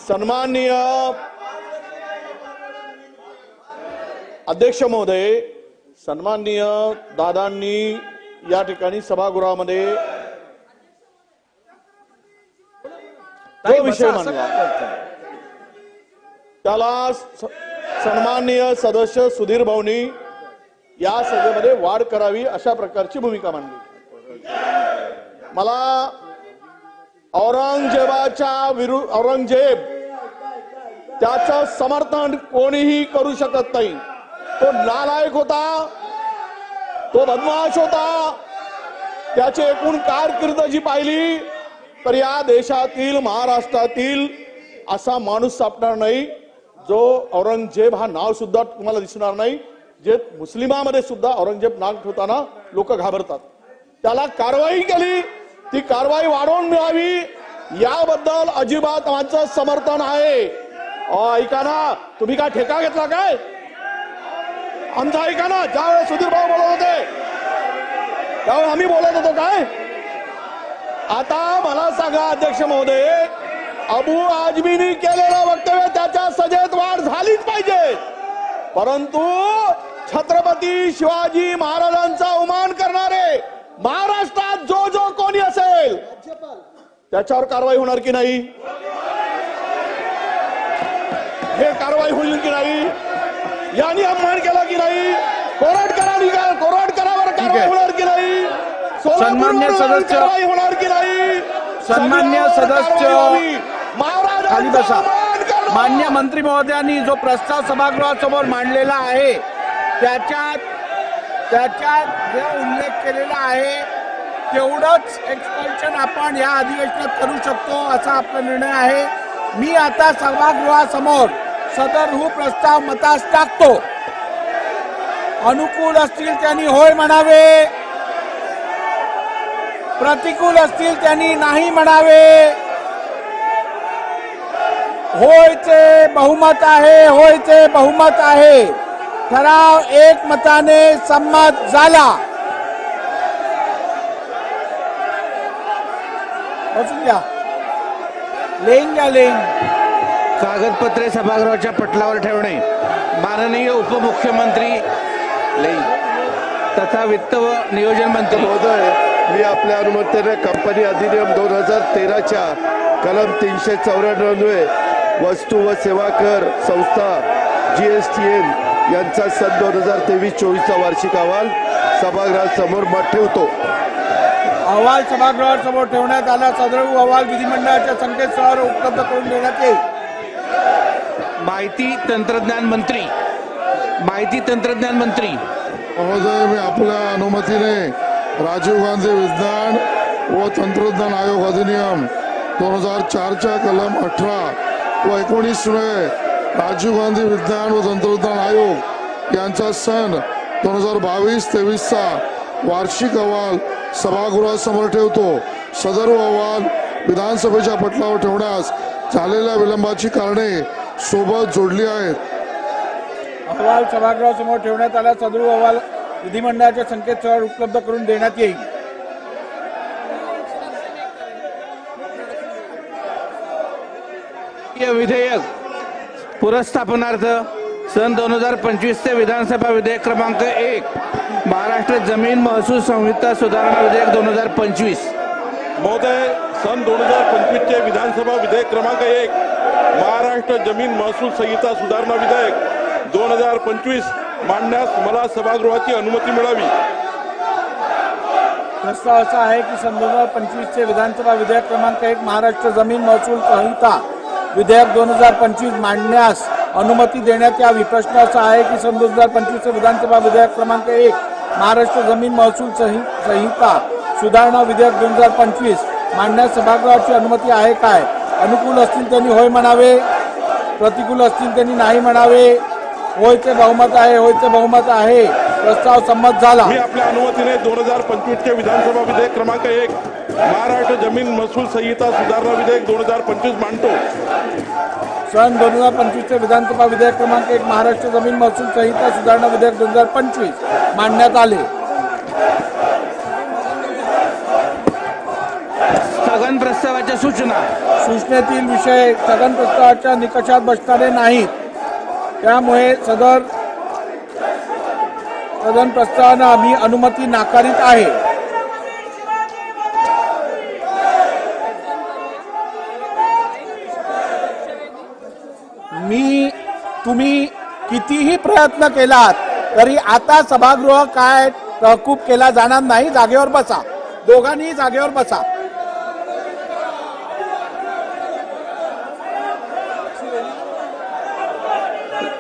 सन्माननीय अध्यक्ष महोदय, सन्माननीय दादांनी या ठिकाणी सभागृहामध्ये जो विषय मांडला त्याला सन्माननीय सदस्य सुधीर भाऊंनी या सभेमध्ये वाढ करावी अशा प्रकारची भूमिका मांडली। मला औरंगजेब त्याचं समर्थन कोणीही करू शकत नाही। तो नालायक होता, तो बदमाश होता। त्याची एकूण कारकीर्द जी पाहिली तर या देशातील महाराष्ट्रातील असा माणूस सापडणार नाही जो औरंगजेब हा नाव सुद्धा तुम्हाला दिसणार नाही। जे मुस्लिमांमध्ये सुद्धा औरंगजेब नाव ठेवताना लोक घाबरतात। त्याला कारवाई केली, ती कारवाई वाढवून मिळावी याबद्दल अजिबात आमचं समर्थन आहे। ऐका ना, तुम्ही काय ठेका घेतला काय? आमचा ऐका ना, ज्यावेळेस सुधीर भाऊ बोलत होते त्यावेळेस आम्ही बोलत होतो काय? आता मला सांगा अध्यक्ष महोदय, अबू आजमीनी केलेलं वक्तव्य त्याच्या सजेत वाढ झालीच पाहिजे, परंतु छत्रपती शिवाजी महाराजांचा अवमान करणारे महाराष्ट्रात जो जो कोणी असेल त्याच्यावर कारवाई होणार की नाही? हे कारवाई होईल की नाही? यांनी अपमान केला की नाही? कोराट करावर कारवाई होणार की नाही? सन्मान्य सदस्य कारवाई होणार की नाही? सन्मान्य सदस्य खाली बसा। मान्य मंत्री महोदयांनी जो प्रस्ताव सभागृहासमोर मांडलेला आहे त्याच्यात जे उल्लेख केलेला आहे तेवढंच एक्सपल्शन आपण या अधिवेशनात करू शकतो असा आपला निर्णय आहे। मी आता सभागृहासमोर सदर प्रस्ताव मतास टाकतो। अनुकूल असतील त्यांनी होय म्हणावे, प्रतिकूल असतील त्यांनी नाही म्हणावे। होयचे बहुमत आहे, होयचे बहुमत आहे। ठराव एकमताने संमत झाला। बसून घ्या, लेंग कागदपत्रे सभागृहाच्या पटलावर ठेवणे। माननीय उपमुख्यमंत्री तथा वित्त व नियोजन मंत्री महोदय, मी आपल्या अनुमतीने कंपनी अधिनियम 2013च्या कलम 394 वस्तू व सेवा कर संस्था GSTN यांचा सन 2023-24चा वार्षिक अहवाल सभागृहासमोर मत ठेवतो। अहवाल सभागृहासमोर ठेवण्यात आला। सदर अहवाल विधिमंडळाच्या संकेतस्थळावर उपलब्ध करून देण्यात येईल। माहिती तंत्रज्ञान मंत्री महोदय, मी आपल्या अनुमतीने राजीव गांधी विज्ञान व तंत्रज्ञान आयोग अधिनियम 2004च्या कलम 18 व 19 राजीव गांधी विज्ञान व तंत्रज्ञान आयोग यांचा सन 2022-23चा वार्षिक अहवाल सभागृहासमोर ठेवतो। सदर अहवाल विधानसभेच्या पटलावर ठेवण्यास झालेल्या विलंबाची कारणे सोबत जोडली आहेत। अहवाल सभागृहासमोर ठेवण्यात आला। सदर अहवाल विधिमंडळाच्या संकेतस्थळावर उपलब्ध करून देण्यात येईल। विधेयक पुरस्थापनार्थ सन 2025 चे विधानसभा विधेयक क्रमांक 1 महाराष्ट्र जमीन महसूल संहिता सुधारणा विधेयक 2025। महोदय, सन 2025 चे विधानसभा विधेयक क्रमांक 1 महाराष्ट्र जमीन महसूल संहिता सुधारणा विधेयक 2025 मांडण्यास मला सभागृहाची अनुमती मिळावी। प्रस्ताव असा आहे की सन 2025 चे विधानसभा विधेयक क्रमांक 1 महाराष्ट्र जमीन महसूल संहिता विधेयक 2025 मांडण्यास अनुमती देण्यात यावी। प्रश्न असा आहे की सन 2025 चे विधानसभा विधेयक क्रमांक 1 महाराष्ट्र जमीन महसूल संहिता सुधारणा विधेयक 2025 मांडण्यास सभागृहाची अनुमती आहे काय? अनुकूल असतील त्यांनी होय म्हणावे, प्रतिकूल असतील त्यांनी नाही म्हणावे। होयचे बहुमत आहे, होयचे बहुमत आहे। प्रस्ताव संमत झाला। मी आपल्या अनुमतीने 2025 चे विधानसभा विधेयक क्रमांक 1 महाराष्ट्र जमीन महसूल संहिता सुधारणा विधेयक 2025 मांडतो। सन 2025 चे विधानसभा विधेयक क्रमांक 1 महाराष्ट्र जमीन महसूल संहिता सुधारणा विधेयक 2025 मांडण्यात आले। स्थगन प्रस्ताव प्रस्तावाच्या सूचना. सूचनेतील विषय स्थगन प्रस्तावाच्या निकषात बसणारे नाहीत. त्यामुळे सदन प्रस्तावानं आम्ही अनुमती नाकारीत आहे. तुम्ही कितीही प्रयत्न केलात तरी आता सभागृह काय तहकूब केला जाणार नाही. जागेवर बसा, दोघांनी जागेवर बसा.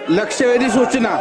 लक्षवेधी सूचना.